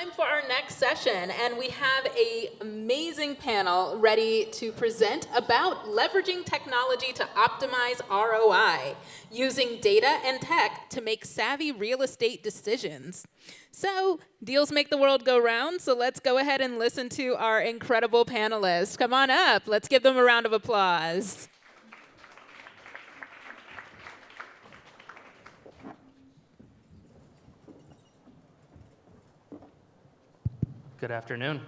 time for our next session, and we have an amazing panel ready to present about leveraging technology to optimize ROI, using data and tech to make savvy real estate decisions. So, deals make the world go round, so let's go ahead and listen to our incredible panelists. Come on up, let's give them a round of applause. Good afternoon.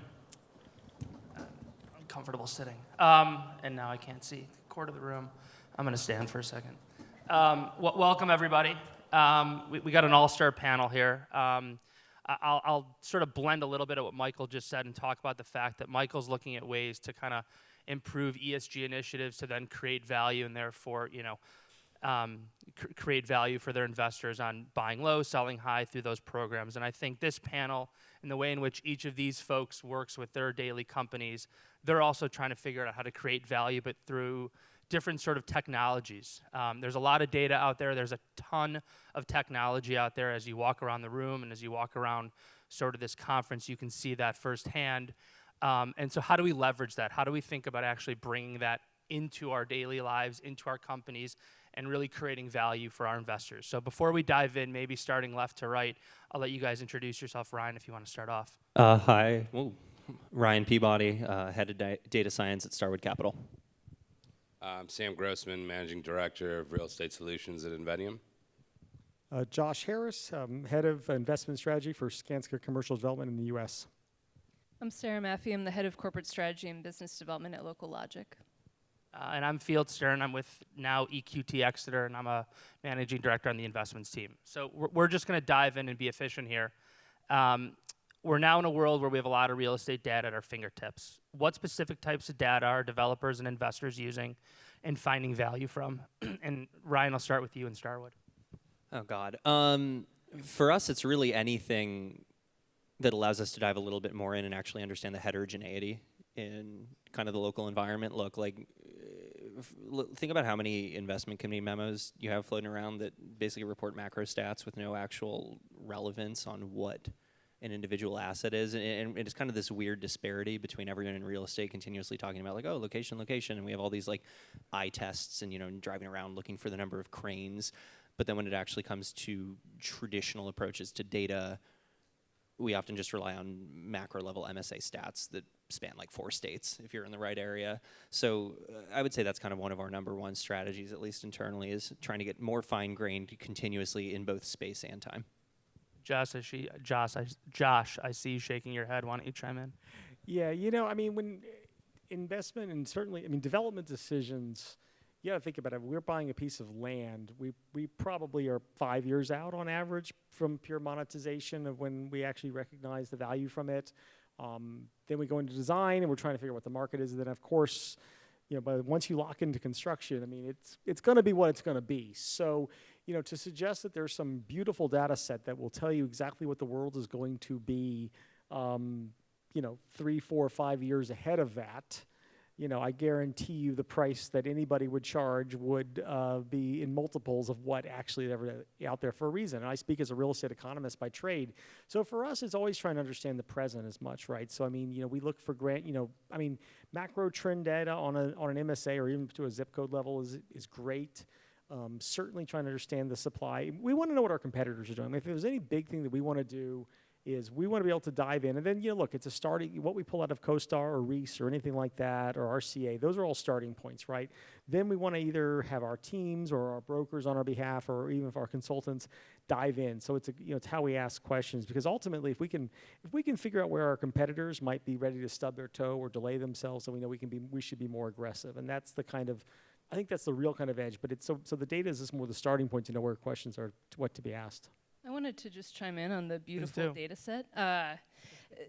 Uncomfortable sitting. And now I can't see the core of the room. I'm going to stand for a second. Welcome, everybody. We got an all-star panel here. I'll sort of blend a little bit of what Michael just said and talk about the fact that Michael's looking at ways to kind of improve ESG initiatives to then create value and therefore, create value for their investors on buying low, selling high through those programs. And I think this panel and the way in which each of these folks works with their daily companies, they're also trying to figure out how to create value, but through different sort of technologies. There's a lot of data out there. There's a ton of technology out there. As you walk around the room and as you walk around sort of this conference, you can see that firsthand. And so how do we leverage that? How do we think about actually bringing that into our daily lives, into our companies, and really creating value for our investors? So before we dive in, maybe starting left to right, I'll let you guys introduce yourself. Ryan, if you want to start off. Hi, Ryan Peabody, head of data science at Starwood Capital. I'm Sam Grossman, Managing Director of Real Estate Solutions at Inveniam. Josh Harris, Head of Investment Strategy for Skanska Commercial Development in the U.S. I'm Sara Maffey. I'm the Head of Corporate Strategy and Business Development at Local Logic. And I'm Field Stern. I'm with now EQT Exeter, and I'm a Managing Director on the investments team. So we're just going to dive in and be efficient here. We're now in a world where we have a lot of real estate data at our fingertips. What specific types of data are developers and investors using and finding value from? And Ryan, I'll start with you in Starwood. Oh, God. For us, it's really anything that allows us to dive a little bit more in and actually understand the heterogeneity in kind of the local environment. Think about how many investment committee memos you have floating around that basically report macro stats with no actual relevance on what an individual asset is. And it's kind of this weird disparity between everyone in real estate continuously talking about location, and we have all these eye tests and driving around looking for the number of cranes. But then when it actually comes to traditional approaches to data, we often just rely on macro level MSA stats that span 4 states if you're in the right area. So I would say that's kind of one of our number one strategies, at least internally, is trying to get more fine-grained continuously in both space and time. Josh, I see you shaking your head. Why don't you chime in? Yeah, when investment and certainly, development decisions, you got to think about it. We're buying a piece of land. We probably are 5 years out on average from pure monetization of when we actually recognize the value from it. Then we go into design and we're trying to figure out what the market is. And then of course, but once you lock into construction, it's going to be what it's going to be. So, to suggest that there's some beautiful data set that will tell you exactly what the world is going to be, 3, 4, 5 years ahead of that, I guarantee you the price that anybody would charge would be in multiples of what actually is ever out there for a reason. And I speak as a real estate economist by trade. So for us, it's always trying to understand the present as much, right? So, we look for macro trend data on an MSA or even to a zip code level is great. Certainly trying to understand the supply. We want to know what our competitors are doing. If there's any big thing that we want to do is we want to be able to dive in. And then, look, it's a starting, what we pull out of CoStar or Reese or anything like that, or RCA, those are all starting points, right? Then we want to either have our teams or our brokers on our behalf, or even if our consultants dive in. So it's how we ask questions, because ultimately, if we can figure out where our competitors might be ready to stub their toe or delay themselves, so we know we should be more aggressive. And that's I think that's the real kind of edge. But so the data is just more the starting point to know where questions are, what to be asked. I wanted to just chime in on the beautiful data set.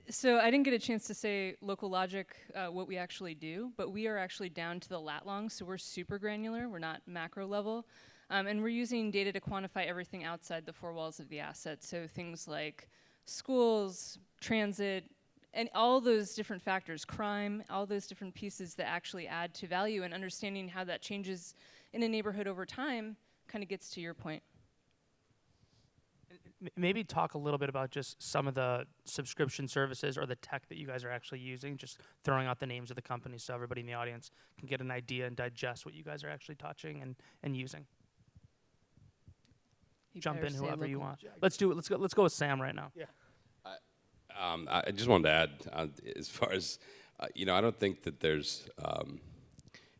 So I didn't get a chance to say Local Logic, what we actually do, but we are actually down to the lat long, so we're super granular. We're not macro level. And we're using data to quantify everything outside the 4 walls of the asset. So things like schools, transit, and all those different factors, crime, all those different pieces that actually add to value, and understanding how that changes in a neighborhood over time kind of gets to your point. Maybe talk a little bit about just some of the subscription services or the tech that you guys are actually using, just throwing out the names of the companies so everybody in the audience can get an idea and digest what you guys are actually touching and using. Jump in whoever you want. Let's do it. Let's go with Sam right now. Yeah. I just wanted to add, as far as, I don't think that there's,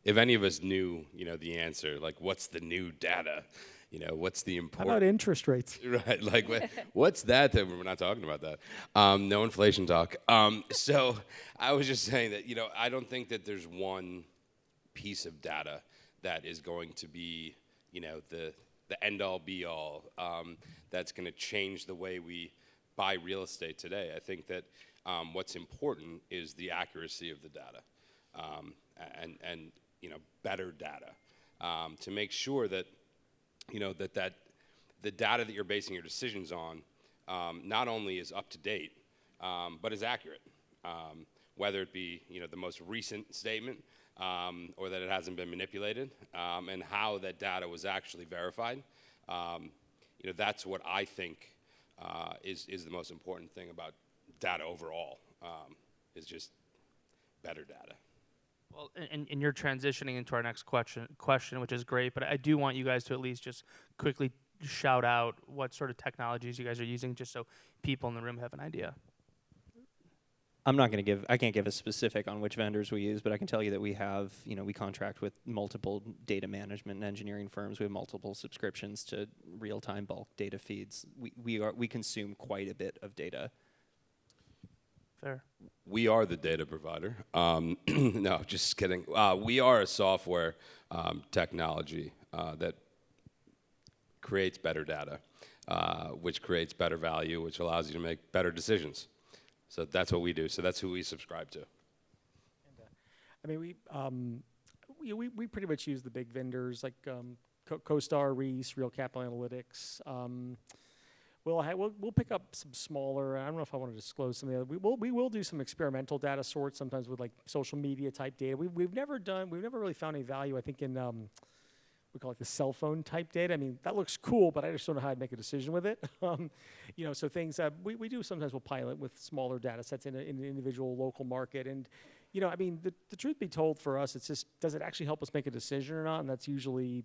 if any of us knew, the answer, like what's the new data, what's the How important. about interest rates? Right, like what's that? We're not talking about that. No inflation talk. So I was just saying that, I don't think that there's one piece of data that is going to be, the end-all, be-all, that's going to change the way we buy real estate today. I think that what's important is the accuracy of the data, and better data, to make sure that that the data that you're basing your decisions on not only is up to date, but is accurate, whether it be the most recent statement, or that it hasn't been manipulated, and how that data was actually verified. That's what I think is the most important thing about data overall, is just better data. Well, and you're transitioning into our next question, which is great, but I do want you guys to at least just quickly shout out what sort of technologies you guys are using, just so people in the room have an idea. I can't give a specific on which vendors we use, but I can tell you that we have, we contract with multiple data management and engineering firms. We have multiple subscriptions to real-time bulk data feeds. We consume quite a bit of data. Fair. We are the data provider. No, just kidding. We are a software technology that creates better data, which creates better value, which allows you to make better decisions. So that's what we do. So that's who we subscribe to. And, we pretty much use the big vendors like CoStar, Reese, Real Capital Analytics. We'll pick up some smaller. I don't know if I want to disclose some of the other. We will do some experimental data sorts sometimes with like social media type data. We've never really found any value. I think in we call it the cell phone type data. I mean, that looks cool, but I just don't know how I'd make a decision with it. So things we do sometimes we'll pilot with smaller data sets in an individual local market. And, the truth be told for us, it's just, does it actually help us make a decision or not? And that's usually,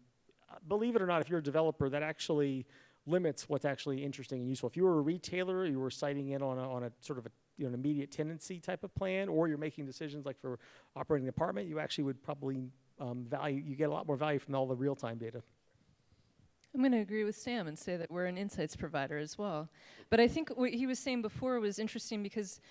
believe it or not, if you're a developer, that actually limits what's actually interesting and useful. If you were a retailer, you were citing in on a sort of an immediate tenancy type of plan, or you're making decisions like for operating an apartment, you actually would probably you get a lot more value from all the real-time data. I'm going to agree with Sam and say that we're an insights provider as well. But I think what he was saying before was interesting because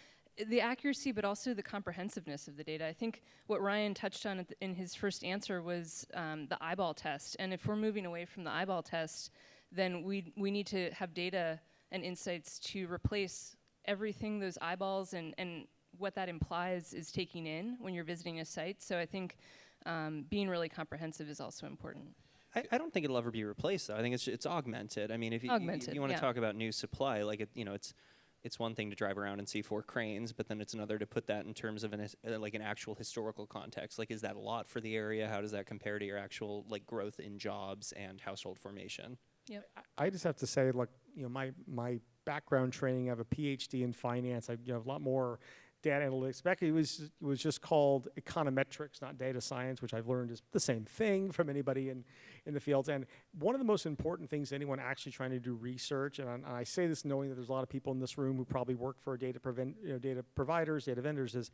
the accuracy, but also the comprehensiveness of the data. I think what Ryan touched on in his first answer was the eyeball test. And if we're moving away from the eyeball test, then we need to have data and insights to replace everything those eyeballs and what that implies is taking in when you're visiting a site. So I think being really comprehensive is also important. I don't think it'll ever be replaced, though. I think it's augmented. I mean, if you want to talk about new supply, like it's one thing to drive around and see 4 cranes, but then it's another to put that in terms of an actual historical context. Like, is that a lot for the area? How does that compare to your actual growth in jobs and household formation? Yep. I just have to say, my background training, I have a PhD in finance. I have a lot more data analytics. Back it was just called econometrics, not data science, which I've learned is the same thing from anybody in the fields. And one of the most important things anyone actually trying to do research, and I say this knowing that there's a lot of people in this room who probably work for data providers, data vendors, is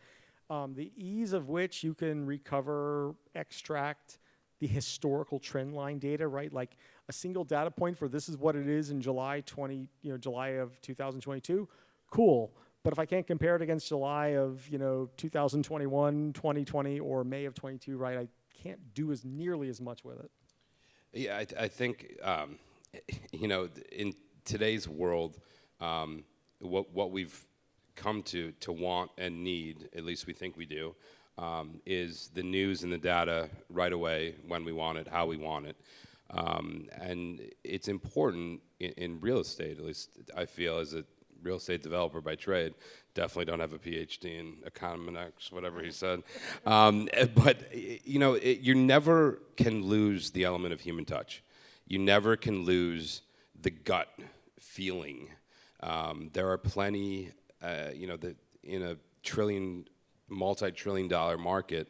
the ease of which you can recover, extract the historical trend line data, right? Like a single data point for this is what it is in July of 2022, cool. But if I can't compare it against July of 2021, 2020, or May of 22, right, I can't do nearly as much with it. Yeah, I think in today's world, what we've come to want and need, at least we think we do, is the news and the data right away when we want it, how we want it. And it's important in real estate, at least I feel, as a real estate developer by trade. Definitely don't have a PhD in economics, whatever he said. But you never can lose the element of human touch. You never can lose the gut feeling. There are plenty, in a multi-trillion-dollar market,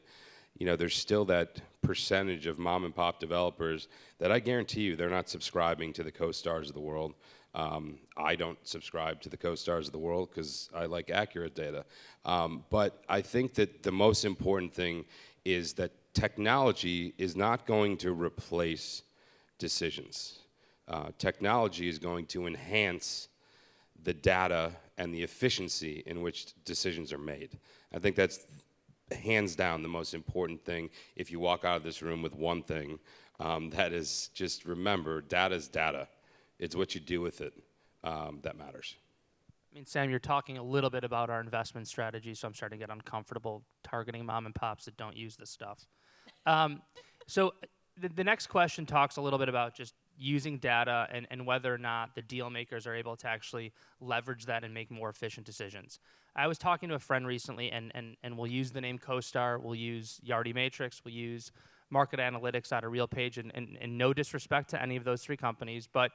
there's still that percentage of mom and pop developers that I guarantee you they're not subscribing to the CoStars of the world. I don't subscribe to the CoStars of the world because I like accurate data. But I think that the most important thing is that technology is not going to replace decisions. Technology is going to enhance the data and the efficiency in which decisions are made. I think that's hands down the most important thing. If you walk out of this room with one thing, that is just remember, data is data. It's what you do with it that matters. I mean, Sam, you're talking a little bit about our investment strategy, so I'm starting to get uncomfortable targeting mom and pops that don't use this stuff. So the next question talks a little bit about just using data and whether or not the deal makers are able to actually leverage that and make more efficient decisions. I was talking to a friend recently, and we'll use the name CoStar, we'll use Yardi Matrix, we'll use Market Analytics out of RealPage, and no disrespect to any of those three companies, but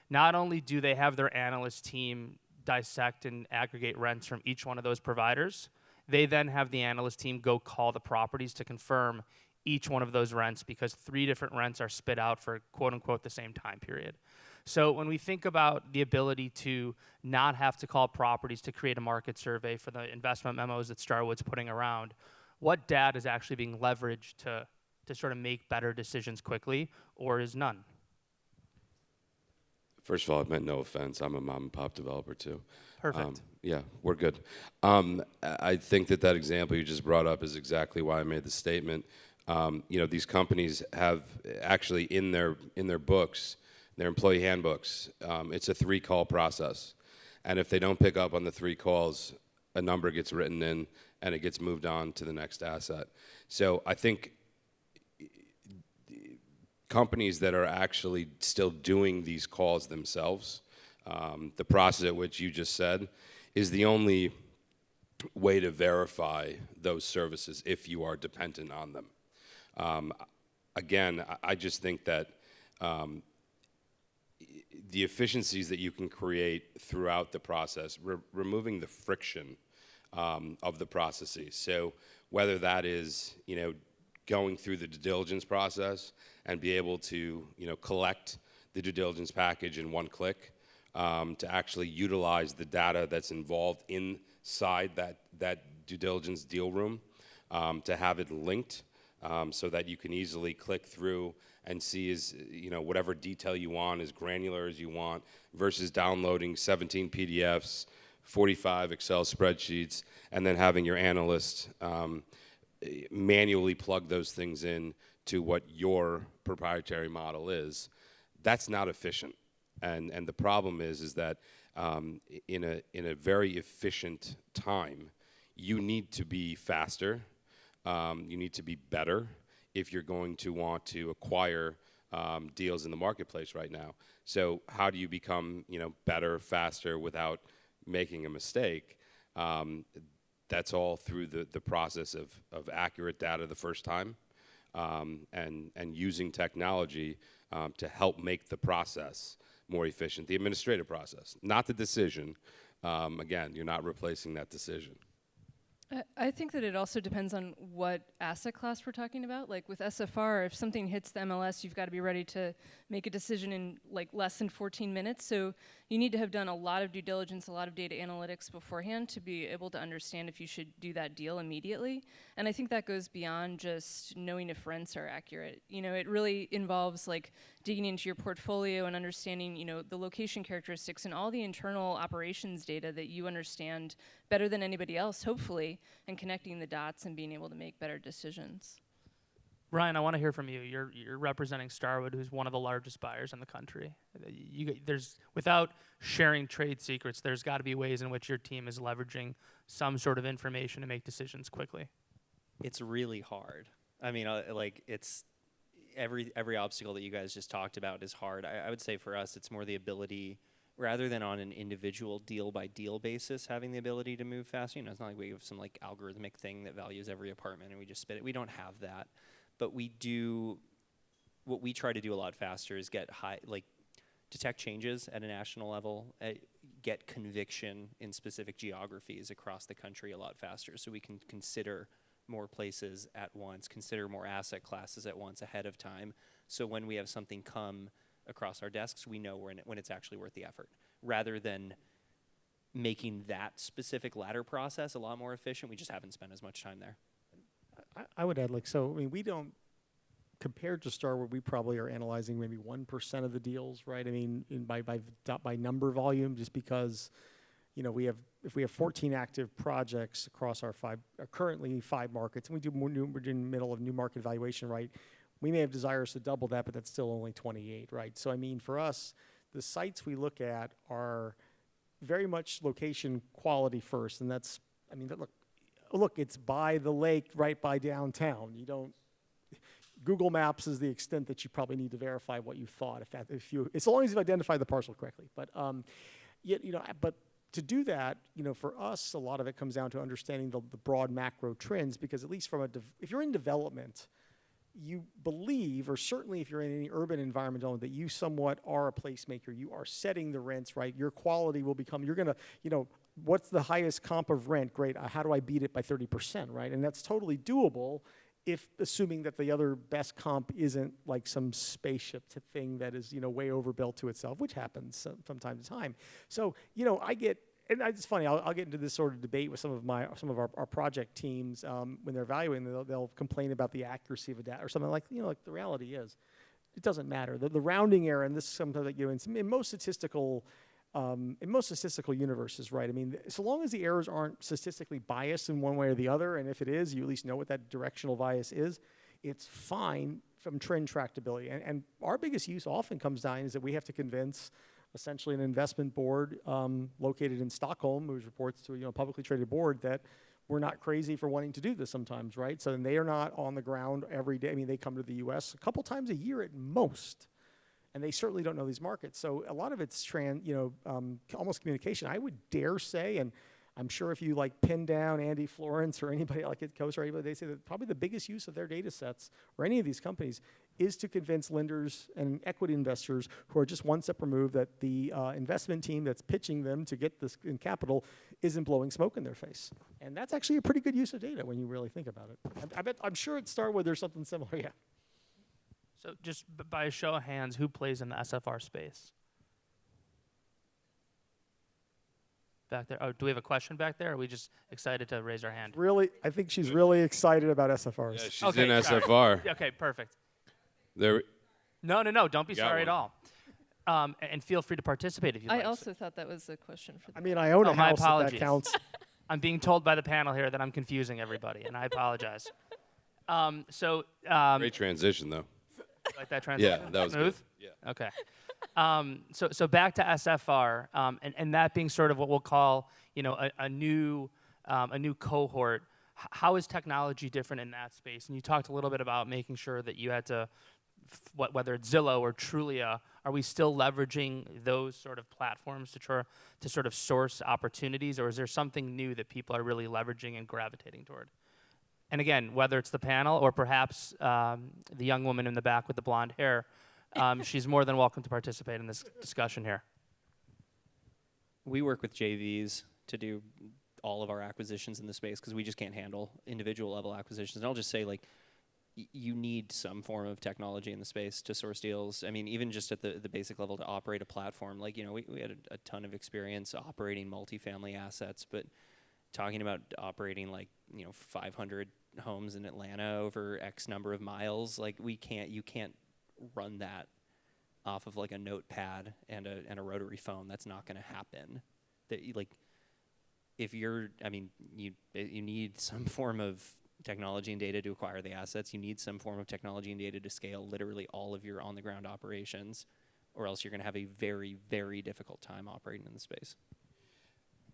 not only do they have their analyst team dissect and aggregate rents from each one of those providers, they then have the analyst team go call the properties to confirm each one of those rents because 3 different rents are spit out for quote unquote the same time period. So when we think about the ability to not have to call properties to create a market survey for the investment memos that Starwood's putting around, what data is actually being leveraged to sort of make better decisions quickly, or is none? First of all, I meant no offense. I'm a mom and pop developer too. Perfect. Yeah, we're good. I think that example you just brought up is exactly why I made the statement. These companies have actually in their books, their employee handbooks, it's a 3-call process. And if they don't pick up on the 3 calls, a number gets written in and it gets moved on to the next asset. So I think companies that are actually still doing these calls themselves, the process at which you just said, is the only way to verify those services if you are dependent on them. Again, I just think that the efficiencies that you can create throughout the process, removing the friction of the processes. So whether that is, going through the due diligence process and be able to, collect the due diligence package in one click, to actually utilize the data that's involved inside that due diligence deal room, to have it linked so that you can easily click through and see whatever detail you want, as granular as you want, versus downloading 17 PDFs, 45 Excel spreadsheets, and then having your analyst manually plug those things in to what your proprietary model is. That's not efficient. And the problem is that in a very efficient time, you need to be faster, you need to be better if you're going to want to acquire deals in the marketplace right now. So how do you become better, faster without making a mistake? That's all through the process of accurate data the first time, and using technology to help make the process more efficient, the administrative process, not the decision. Again, you're not replacing that decision. I think that it also depends on what asset class we're talking about. Like with SFR, if something hits the MLS, you've got to be ready to make a decision in like less than 14 minutes. So you need to have done a lot of due diligence, a lot of data analytics beforehand to be able to understand if you should do that deal immediately. And I think that goes beyond just knowing if rents are accurate. It really involves like digging into your portfolio and understanding, the location characteristics and all the internal operations data that you understand better than anybody else, hopefully, and connecting the dots and being able to make better decisions. Ryan, I want to hear from you. You're representing Starwood, who's one of the largest buyers in the country. Without sharing trade secrets, there's got to be ways in which your team is leveraging some sort of information to make decisions quickly. It's really hard. I mean, it's every obstacle that you guys just talked about is hard. I would say for us, it's more the ability, rather than on an individual deal by deal basis, having the ability to move fast. It's not like we have some like algorithmic thing that values every apartment and we just spit it. We don't have that. But what we try to do a lot faster is get detect changes at a national level, get conviction in specific geographies across the country a lot faster, so we can consider more places at once, consider more asset classes at once ahead of time. So when we have something come across our desks, we know when it's actually worth the effort, rather than making that specific ladder process a lot more efficient. We just haven't spent as much time there. I would add, like, so, I mean, we don't, compared to Starwood, we probably are analyzing maybe 1% of the deals, right? I mean, by number volume, just because, you know, if we have 14 active projects across our currently 5 markets, and we're in the middle of new market evaluation, right? We may have desires to double that, but that's still only 28, right? So, I mean, for us, the sites we look at are very much location quality first, and that's, I mean, look, it's by the lake, right by downtown. You don't, Google Maps is the extent that you probably need to verify what you thought, as long as you've identified the parcel correctly. But, but to do that, you know, for us, a lot of it comes down to understanding the broad macro trends, because at least if you're in development, you believe, or certainly if you're in any urban environment, that you somewhat are a placemaker. You are setting the rents, right? Your quality will become, you're going to, you know, what's the highest comp of rent? Great. How do I beat it by 30%, right? And that's totally doable, if assuming that the other best comp isn't like some spaceship thing that is, you know, way overbuilt to itself, which happens from time to time. So, you know, and it's funny, I'll get into this sort of debate with some of our project teams when they're evaluating. They'll complain about the accuracy of a data or something, like, you know, like the reality is, it doesn't matter. The rounding error, and this is sometimes, like, you know, in most statistical universes, right? I mean, so long as the errors aren't statistically biased in one way or the other, and if it is, you at least know what that directional bias is, it's fine from trend tractability. And our biggest use often comes down is that we have to convince essentially an investment board located in Stockholm, which reports to, you know, a publicly traded board, that we're not crazy for wanting to do this sometimes, right? So then they are not on the ground every day. I mean, they come to the U.S. a couple times a year at most, and they certainly don't know these markets. So a lot of it's almost communication. I would dare say, and I'm sure if you like pin down Andy Florence or anybody like at Coast or anybody, they say that probably the biggest use of their data sets, or any of these companies, is to convince lenders and equity investors who are just one step removed that the investment team that's pitching them to get this in capital isn't blowing smoke in their face. And that's actually a pretty good use of data when you really think about it. I'm sure at Starwood there's something similar, yeah. So just by a show of hands, who plays in the SFR space? Back there. Oh, do we have a question back there? Or are we just excited to raise our hand? Really, I think she's really excited about SFRs. Yeah, she's Okay, in sorry. SFR. Okay, perfect. There. No, don't be Got sorry one. at all. And feel free to participate if you'd I like. also thought that was a question for I mean, I own a my house, if that apologies. counts. I'm being told by the panel here that I'm confusing everybody, and I apologize. Great transition, though. Like that translation? Yeah, that was smooth. good. Yeah. Okay. So back to SFR, and that being sort of what we'll call, you know, a new cohort. How is technology different in that space? And you talked a little bit about making sure that you had to, whether it's Zillow or Trulia, are we still leveraging those sort of platforms to sort of source opportunities, or is there something new that people are really leveraging and gravitating toward? And again, whether it's the panel or perhaps the young woman in the back with the blonde hair, she's more than welcome to participate in this discussion here. We work with JVs to do all of our acquisitions in the space because we just can't handle individual level acquisitions. And I'll just say, like, you need some form of technology in the space to source deals. I mean, even just at the basic level to operate a platform. Like, you know, we had a ton of experience operating multifamily assets, but talking about operating, like, you know, 500 homes in Atlanta over X number of miles, like, you can't run that off of like a notepad and a rotary phone. That's not going to happen. If you're, I mean, you need some form of technology and data to acquire the assets. You need some form of technology and data to scale literally all of your on-the-ground operations, or else you're going to have a very, very difficult time operating in the space.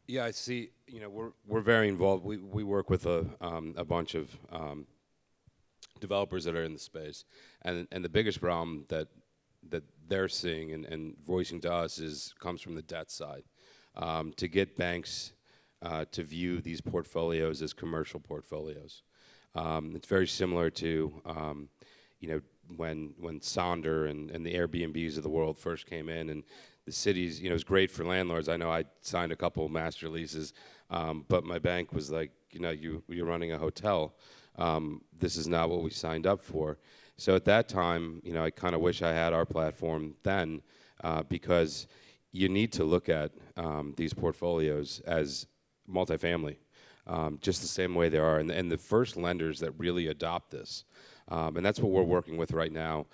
Yeah, I see. You know, we're very involved. We work with a bunch of developers that are in the space, and the biggest problem that they're seeing and voicing to us comes from the debt side. To get banks to view these portfolios as commercial portfolios, it's very similar to you know, when Sonder and the Airbnbs of the world first came in, and the cities, it was great for landlords. I know I signed a couple master leases, but my bank was like, you're running a hotel. This is not what we signed up for. So at that time, I kind of wish I had our platform then, because you need to look at these portfolios as multifamily, just the same way they are. And the first lenders that really adopt this, and that's what we're working with right now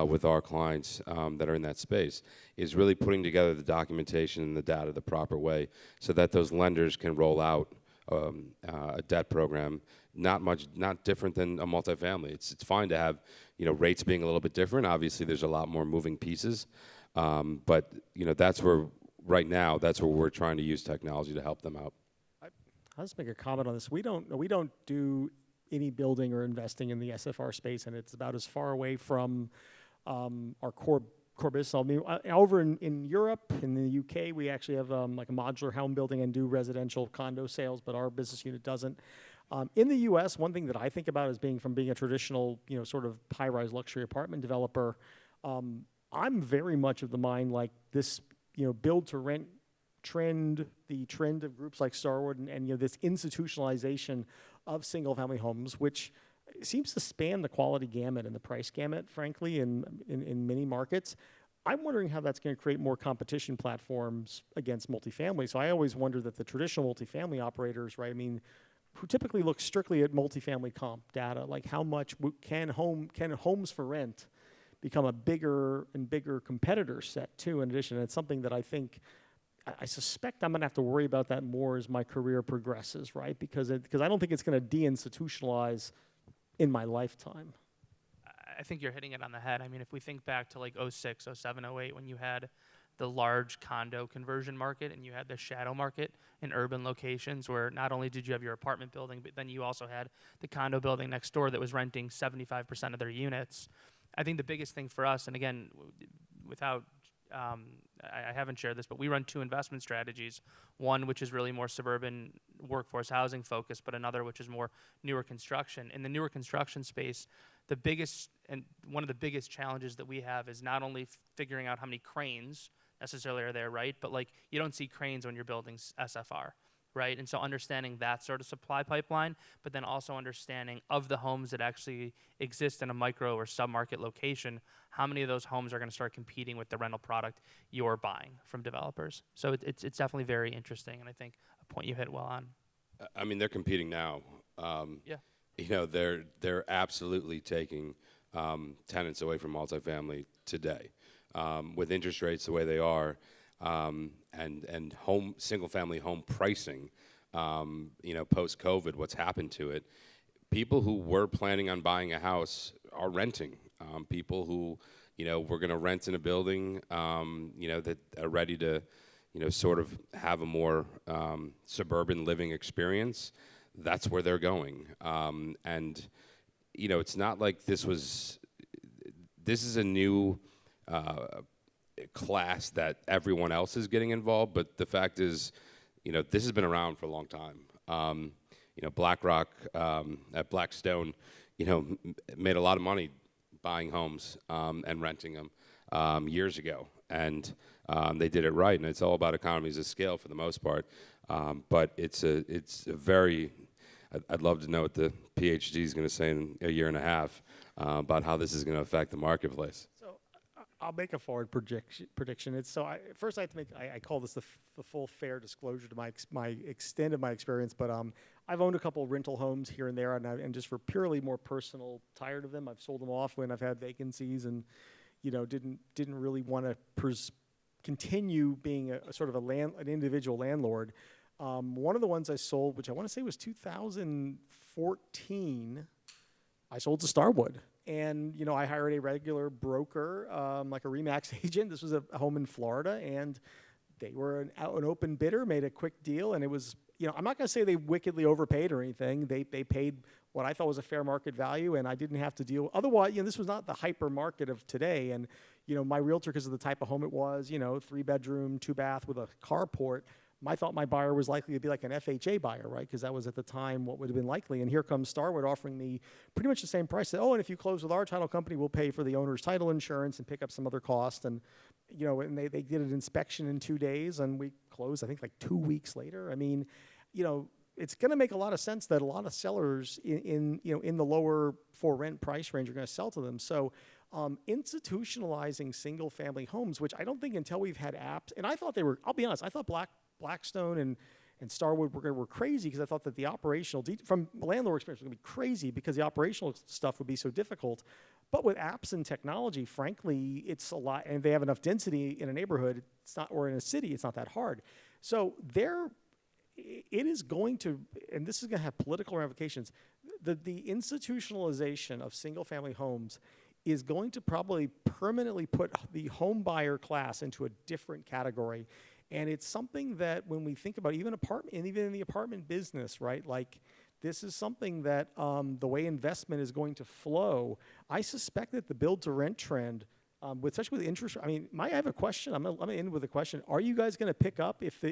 with our clients that are in that space, is really putting together the documentation and the data the proper way so that those lenders can roll out a debt program not different than a multifamily. It's fine to have rates being a little bit different. Obviously, there's a lot more moving pieces, but that's where right now we're trying to use technology to help them out. I'll just make a comment on this. We don't do any building or investing in the SFR space, and it's about as far away from our core business. I mean, over in Europe, in the UK, we actually have like a modular home building and do residential condo sales, but our business unit doesn't. In the U.S., one thing that I think about is being a traditional, sort of high-rise luxury apartment developer. I'm very much of the mind like this, build-to-rent trend, the trend of groups like Starwood and this institutionalization of single-family homes, which seems to span the quality gamut and the price gamut, frankly, in many markets. I'm wondering how that's going to create more competition platforms against multifamily. So I always wonder that the traditional multifamily operators, right? I mean, who typically look strictly at multifamily comp data, like how much can homes for rent become a bigger and bigger competitor set too. In addition, it's something that I suspect I'm going to have to worry about that more as my career progresses, right? Because I don't think it's going to deinstitutionalize in my lifetime. I think you're hitting it on the head. I mean, if we think back to like 06, 07, 08, when you had the large condo conversion market and you had the shadow market in urban locations where not only did you have your apartment building, but then you also had the condo building next door that was renting 75% of their units. I think the biggest thing for us, and again, without I haven't shared this, but we run two investment strategies. One, which is really more suburban workforce housing focused, but another, which is more newer construction. In the newer construction space, one of the biggest challenges that we have is not only figuring out how many cranes necessarily are there, right? But like you don't see cranes when you're building SFR, right? And so understanding that sort of supply pipeline, but then also understanding of the homes that actually exist in a micro or sub-market location, how many of those homes are going to start competing with the rental product you're buying from developers. So it's definitely very interesting, and I think a point you hit well on. I mean, they're competing now. Yeah. They're absolutely taking tenants away from multifamily today. With interest rates the way they are, and single-family home pricing, post-COVID, what's happened to it? People who were planning on buying a house are renting. People who, were going to rent in a building, that are ready to, sort of have a more suburban living experience. That's where they're going. And, it's not like this is a new class that everyone else is getting involved, but the fact is, this has been around for a long time. BlackRock at Blackstone, made a lot of money buying homes and renting them years ago, and they did it right, and it's all about economies of scale for the most part. But it's a very, I'd love to know what the PhD is going to say in a year and a half about how this is going to affect the marketplace. I'll make a forward prediction. First I have to make. I call this the full fair disclosure to my extent of my experience. But I've owned a couple rental homes here and there, and just for purely more personal, tired of them. I've sold them off when I've had vacancies, and didn't really want to continue being a sort of an individual landlord. One of the ones I sold, which I want to say was 2014, I sold to Starwood. And, I hired a regular broker, like a RE/MAX agent. This was a home in Florida, and they were an open bidder, made a quick deal. And it was, I'm not going to say they wickedly overpaid or anything. They paid what I thought was a fair market value, and I didn't have to deal. Otherwise, this was not the hyper market of today. And, my realtor, because of the type of home it was, 3-bedroom, 2-bath with a carport, I thought my buyer was likely to be like an FHA buyer, right? Because that was at the time what would have been likely. And here comes Starwood offering me pretty much the same price. And if you close with our title company, we'll pay for the owner's title insurance and pick up some other cost. And, and they did an inspection in 2 days, and we closed, I think, like 2 weeks later. I mean, it's going to make a lot of sense that a lot of sellers in the lower for rent price range are going to sell to them. So institutionalizing single family homes, which I don't think until we've had apps, and I thought they were, I'll be honest, I thought Blackstone and Starwood were crazy because I thought that the operational, from landlord experience, was going to be crazy because the operational stuff would be so difficult. But with apps and technology, frankly, it's a lot, and they have enough density in a neighborhood, it's not, or in a city, it's not that hard. So it is going to, and this is going to have political ramifications, the institutionalization of single family homes is going to probably permanently put the home buyer class into a different category. And it's something that when we think about even in the apartment business, right? Like this is something that the way investment is going to flow. I suspect that the build to rent trend, especially with interest, I mean, I have a question. I'm gonna end with a question. Are you guys going to pick up if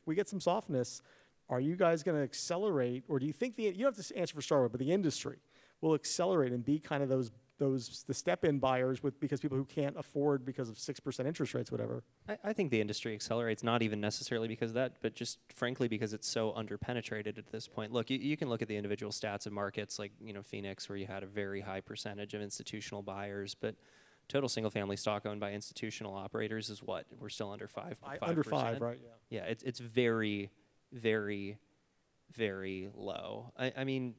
we get some softness? Are you guys going to accelerate, or do you think you don't have to answer for Starwood, but the industry will accelerate and be kind of the step-in buyers because people who can't afford because of 6% interest rates, whatever? I think the industry accelerates, not even necessarily because of that, but just frankly because it's so underpenetrated at this point. Look, you can look at the individual stats of markets like Phoenix, where you had a very high percentage of institutional buyers, but total single-family stock owned by institutional operators is what? We're still under 5%. Under 5, right? Yeah. Yeah, it's very, very, very low. I mean,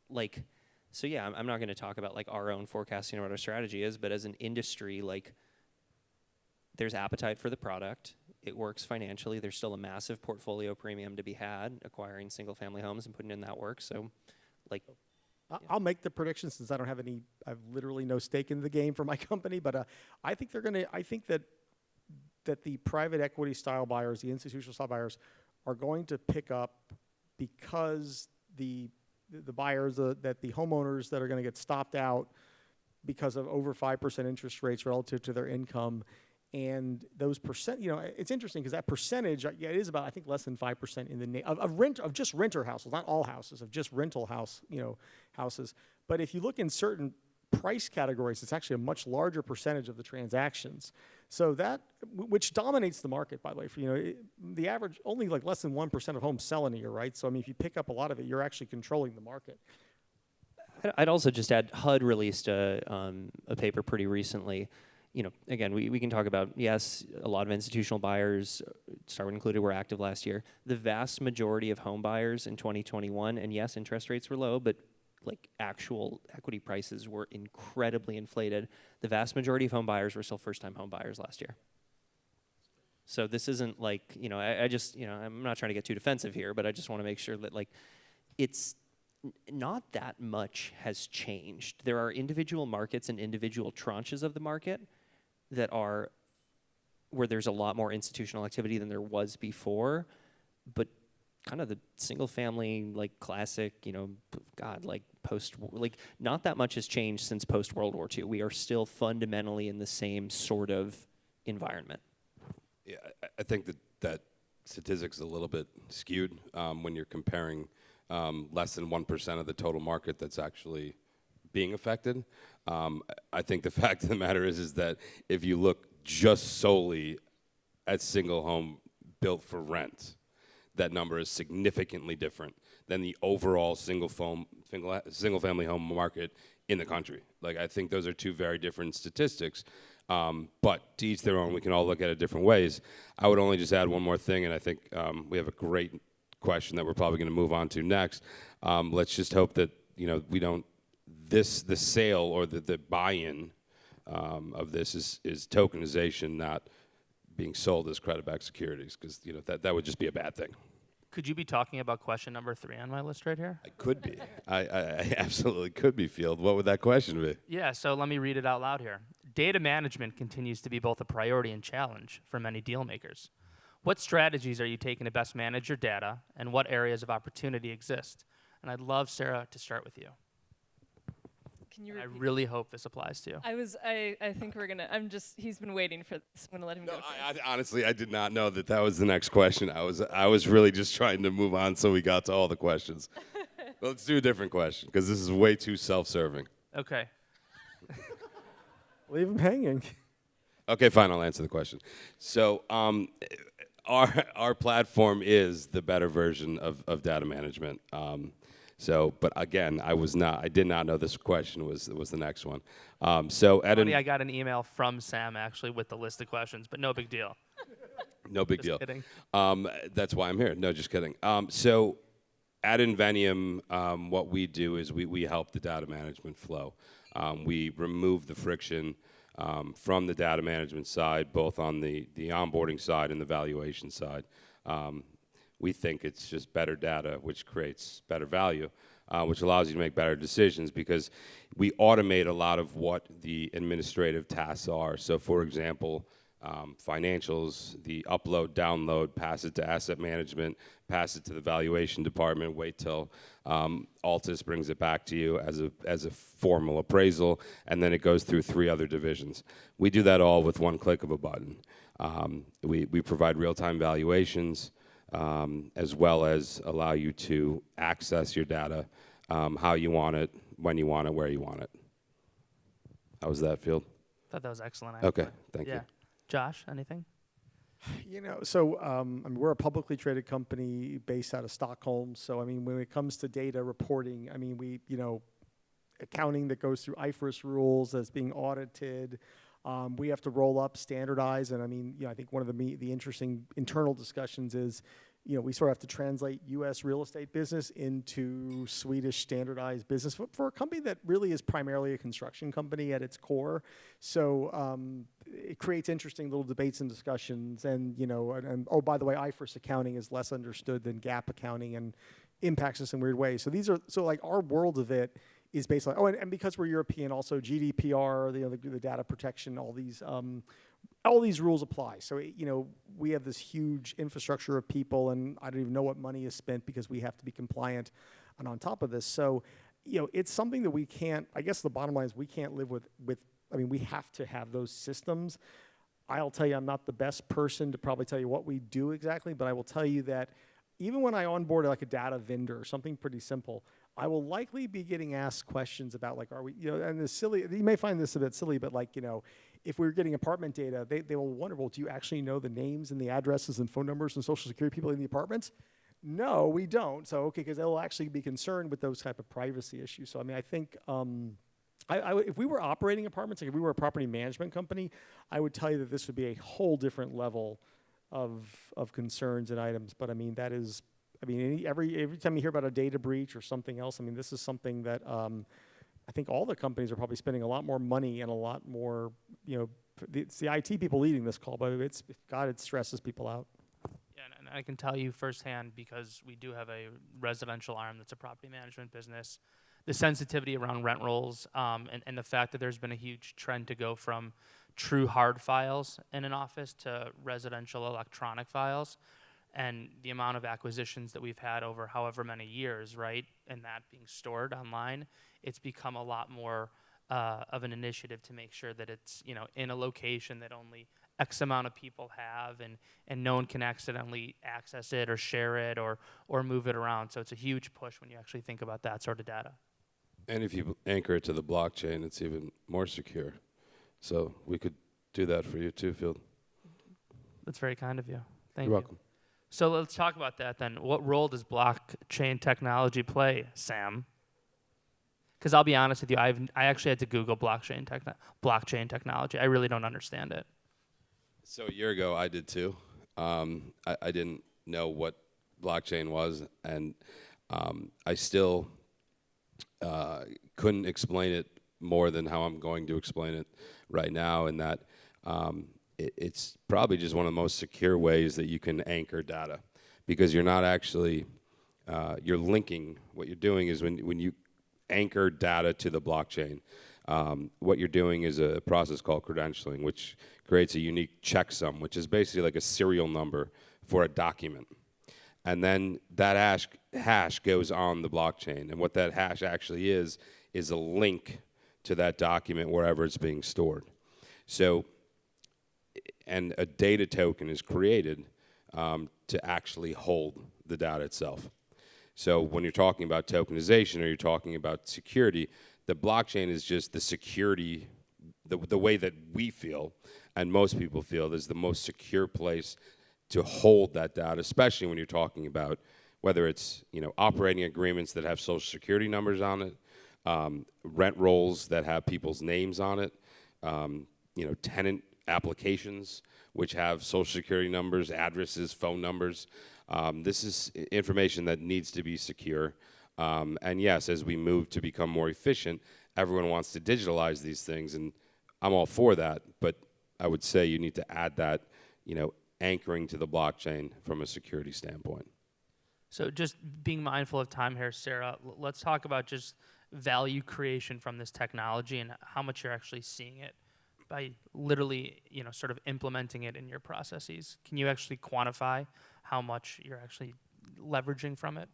like. So yeah, I'm not going to talk about like our own forecasting or what our strategy is, but as an industry, like there's appetite for the product. It works financially. There's still a massive portfolio premium to be had acquiring single family homes and putting in that work. So like, I'll make the prediction since I have literally no stake in the game for my company, but I think that the private equity style buyers, the institutional style buyers are going to pick up because the buyers, that the homeowners that are going to get stopped out because of over 5% interest rates relative to their income, and those percent, it's interesting because that percentage, it is about, I think, less than 5% in the of just renter households, not all houses, of just rental houses. But if you look in certain price categories, it's actually a much larger percentage of the transactions. So which dominates the market, by the way. The average, only like less than 1% of homes sell in a year, right? So I mean, if you pick up a lot of it, you're actually controlling the market. I'd also just add, HUD released a paper pretty recently. Again, we can talk about, yes, a lot of institutional buyers, Starwood included, were active last year. The vast majority of home buyers in 2021, and yes, interest rates were low, but like actual equity prices were incredibly inflated. The vast majority of home buyers were still first-time home buyers last year. So this isn't like, I just, I'm not trying to get too defensive here, but I just want to make sure that like it's not that much has changed. There are individual markets and individual tranches of the market that are where there's a lot more institutional activity than there was before, but kind of the single family, like classic, not that much has changed since post World War II. We are still fundamentally in the same sort of environment. Yeah, I think that statistics is a little bit skewed when you're comparing less than 1% of the total market that's actually being affected. I think the fact of the matter is that if you look just solely at single home built for rent, that number is significantly different than the overall single family home market in the country. Like, I think those are two very different statistics, but to each their own. We can all look at it different ways. I would only just add one more thing, and I think we have a great question that we're probably going to move on to next. Let's just hope that we don't the sale or the buy-in of this is tokenization, not being sold as credit-backed securities, because that would just be a bad thing. Could you be talking about question number 3 on my list right here? I could be. I absolutely could be, Field. What would that question be? Yeah, so let me read it out loud here. Data management continues to be both a priority and challenge for many deal makers. What strategies are you taking to best manage your data, and what areas of opportunity exist? And I'd love, Sara, to start with you. Can you I repeat? really hope this applies to you. I think we're gonna, he's been waiting for this. I'm gonna let him No, go first. honestly, I did not know that was the next question. I was really just trying to move on so we got to all the questions. Well, let's do a different question because this is way too self-serving. Okay. Leave him hanging. Okay, fine. I'll answer the question. So, our platform is the better version of data management. But again, I did not know this question was the next one. Funny, I got an email from Sam actually with the list of questions, but no big deal. No big Just deal. kidding. That's why I'm here. No, just kidding. So at Inveniam, what we do is we help the data management flow. We remove the friction from the data management side, both on the onboarding side and the valuation side. We think it's just better data, which creates better value, which allows you to make better decisions because we automate a lot of what the administrative tasks are. So, for example, financials, the upload, download, pass it to asset management, pass it to the valuation department, wait till Altus brings it back to you as a formal appraisal, and then it goes through 3 other divisions. We do that all with one click of a button. We provide real-time valuations, as well as allow you to access your data how you want it, when you want it, where you want it. How was that, Field? Thought that was excellent. Okay, actually. thank you. Josh, anything? We're a publicly traded company based out of Stockholm. So, I mean, when it comes to data reporting, I mean, accounting that goes through IFRS rules that's being audited. We have to roll up, standardize, and I mean, I think one of the interesting internal discussions is, we sort of have to translate U.S. real estate business into Swedish standardized business for a company that really is primarily a construction company at its core. So it creates interesting little debates and discussions. And oh, by the way, IFRS accounting is less understood than GAAP accounting and impacts us in weird ways. So like our world of it is based on, and because we're European, also GDPR, the data protection, all these rules apply. So, we have this huge infrastructure of people, and I don't even know what money is spent because we have to be compliant and on top of this. So, it's something that we can't, I guess the bottom line is we can't live with, we have to have those systems. I'll tell you, I'm not the best person to probably tell you what we do exactly, but I will tell you that even when I onboard like a data vendor or something pretty simple, I will likely be getting asked questions about like, are we, and the silly, you may find this a bit silly, but like, if we're getting apartment data, they will wonder, well, do you actually know the names and the addresses and phone numbers and social security people in the apartments? No, we don't. So, okay, because they'll actually be concerned with those type of privacy issues. So, I mean, I think if we were operating apartments, like if we were a property management company, I would tell you that this would be a whole different level of concerns and items. But I mean, that is, every time you hear about a data breach or something else, I mean, this is something that I think all the companies are probably spending a lot more money and a lot more, it's the IT people leading this call, but it stresses people out. Yeah, and I can tell you firsthand because we do have a residential arm that's a property management business. The sensitivity around rent rolls and the fact that there's been a huge trend to go from true hard files in an office to residential electronic files. And the amount of acquisitions that we've had over however many years, right, and that being stored online, it's become a lot more of an initiative to make sure that it's, in a location that only X amount of people have and no one can accidentally access it or share it or move it around. So it's a huge push when you actually think about that sort of data. And if you anchor it to the blockchain, it's even more secure. So we could do that for you too, Field. That's very kind of you. Thank you. You're welcome. So let's talk about that then. What role does blockchain technology play, Sam? Because I'll be honest with you, I actually had to Google blockchain technology. I really don't understand it. So a year ago, I did too. I didn't know what blockchain was, and I still couldn't explain it more than how I'm going to explain it right now, in that it's probably just one of the most secure ways that you can anchor data, because you're not actually, you're linking. What you're doing is when you anchor data to the blockchain, what you're doing is a process called credentialing, which creates a unique checksum, which is basically like a serial number for a document. And then that hash goes on the blockchain. And what that hash actually is a link to that document wherever it's being stored. So, and a data token is created to actually hold the data itself. So when you're talking about tokenization or you're talking about security, the blockchain is just the security, the way that we feel and most people feel is the most secure place to hold that data, especially when you're talking about whether it's operating agreements that have social security numbers on it, rent rolls that have people's names on it, tenant applications which have social security numbers, addresses, phone numbers. This is information that needs to be secure. And yes, as we move to become more efficient, everyone wants to digitalize these things, and I'm all for that. But I would say you need to add that, anchoring to the blockchain from a security standpoint. So just being mindful of time here, Sara, let's talk about just value creation from this technology and how much you're actually seeing it by literally, sort of implementing it in your processes. Can you actually quantify how much you're actually leveraging from it?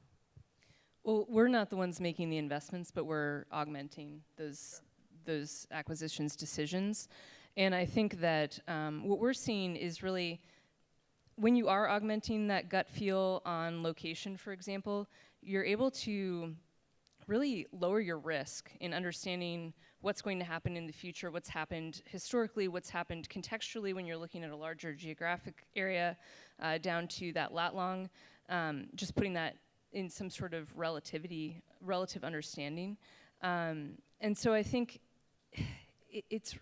Well, we're not the ones making the investments, but we're augmenting those acquisitions decisions. And I think that what we're seeing is really, when you are augmenting that gut feel on location, for example, you're able to really lower your risk in understanding what's going to happen in the future, what's happened historically, what's happened contextually when you're looking at a larger geographic area, down to that lat long, just putting that in some sort of relative understanding. And so I think it's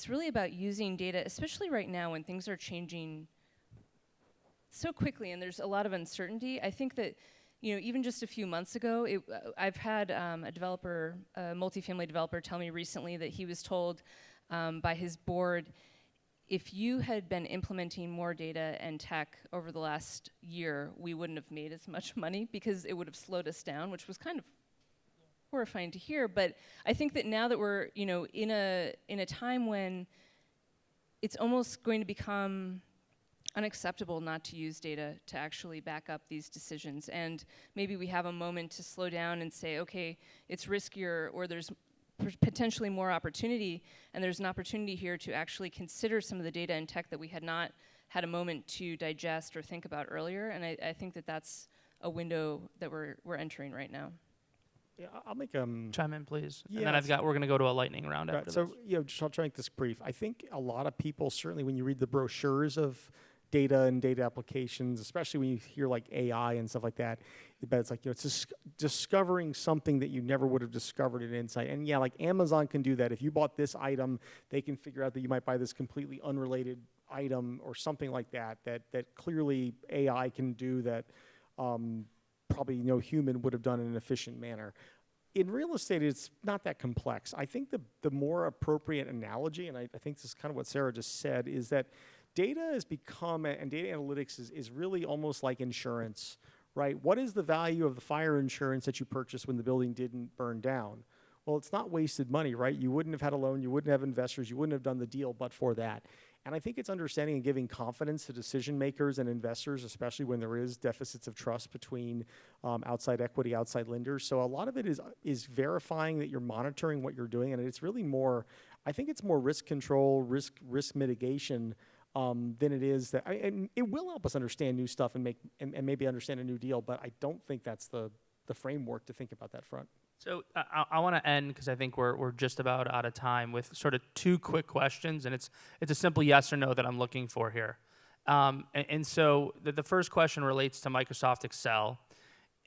really about using data, especially right now when things are changing so quickly and there's a lot of uncertainty. I think that, even just a few months ago, I've had a multifamily developer tell me recently that he was told by his board, if you had been implementing more data and tech over the last year, we wouldn't have made as much money because it would have slowed us down, which was kind of horrifying to hear. But I think that now that we're, in a time when it's almost going to become unacceptable not to use data to actually back up these decisions, and maybe we have a moment to slow down and say, okay, it's riskier, or there's potentially more opportunity, and there's an opportunity here to actually consider some of the data and tech that we had not had a moment to digest or think about earlier. And I think that that's a window that we're entering right now. Yeah, I'll make Chime in, please. Yeah, and then we're going to go to a lightning round after so this. I'll try to make this brief. I think a lot of people, certainly when you read the brochures of data and data applications, especially when you hear like AI and stuff like that, but it's like, it's just discovering something that you never would have discovered in Insight. And yeah, like Amazon can do that. If you bought this item, they can figure out that you might buy this completely unrelated item or something like that clearly AI can do that probably no human would have done in an efficient manner. In real estate, it's not that complex. I think the more appropriate analogy, and I think this is kind of what Sara just said, is that data has become, and data analytics is really almost like insurance, right? What is the value of the fire insurance that you purchased when the building didn't burn down? Well, it's not wasted money, right? You wouldn't have had a loan, you wouldn't have investors, you wouldn't have done the deal but for that. And I think it's understanding and giving confidence to decision makers and investors, especially when there is deficits of trust between outside equity, outside lenders. So a lot of it is verifying that you're monitoring what you're doing, and it's really more, I think it's more risk control, risk mitigation than it is that, and it will help us understand new stuff and maybe understand a new deal, but I don't think that's the framework to think about that front. So I want to end, because I think we're just about out of time, with sort of two quick questions, and it's a simple yes or no that I'm looking for here. And so the first question relates to Microsoft Excel,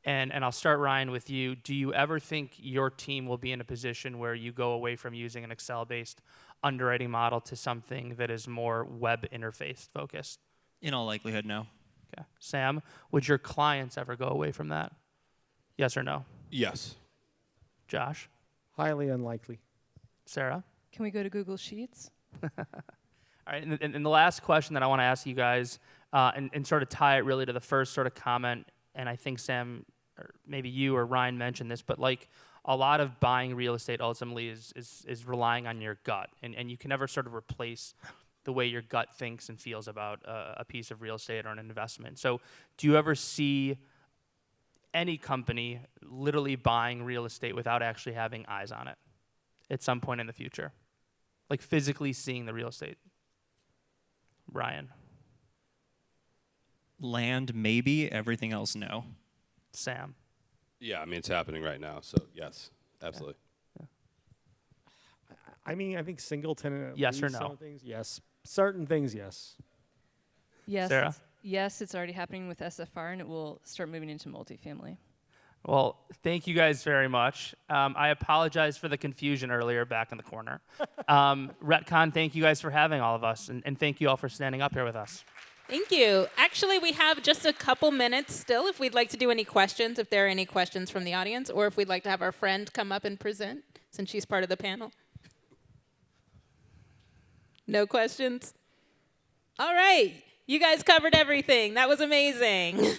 and I'll start, Ryan, with you. Do you ever think your team will be in a position where you go away from using an Excel-based underwriting model to something that is more web interface focused? In all likelihood, no. Okay. Sam, would your clients ever go away from that? Yes or no? Yes. Josh? Highly unlikely. Sara? Can we go to Google Sheets? All right, and the last question that I want to ask you guys, and sort of tie it really to the first sort of comment, and I think Sam, or maybe you or Ryan mentioned this, but like a lot of buying real estate ultimately is relying on your gut, and you can never sort of replace the way your gut thinks and feels about a piece of real estate or an investment. So do you ever see any company literally buying real estate without actually having eyes on it? at some point in the future? Like physically seeing the real estate. Ryan. Land, maybe. Everything else, no. Sam. Yeah, I mean, it's happening right now. So, yes, absolutely. I mean, I think single tenant. Yes or no? Some things, yes. Certain things, yes. Yes. Sarah? Yes, it's already happening with SFR, and it will start moving into multifamily. Well, thank you guys very much. I apologize for the confusion earlier back in the corner. RETCON, thank you guys for having all of us, and thank you all for standing up here with us. Thank you. Actually, we have just a couple minutes still if we'd like to do any questions, if there are any questions from the audience, or if we'd like to have our friend come up and present, since she's part of the panel. No questions? All right. You guys covered everything. That was amazing.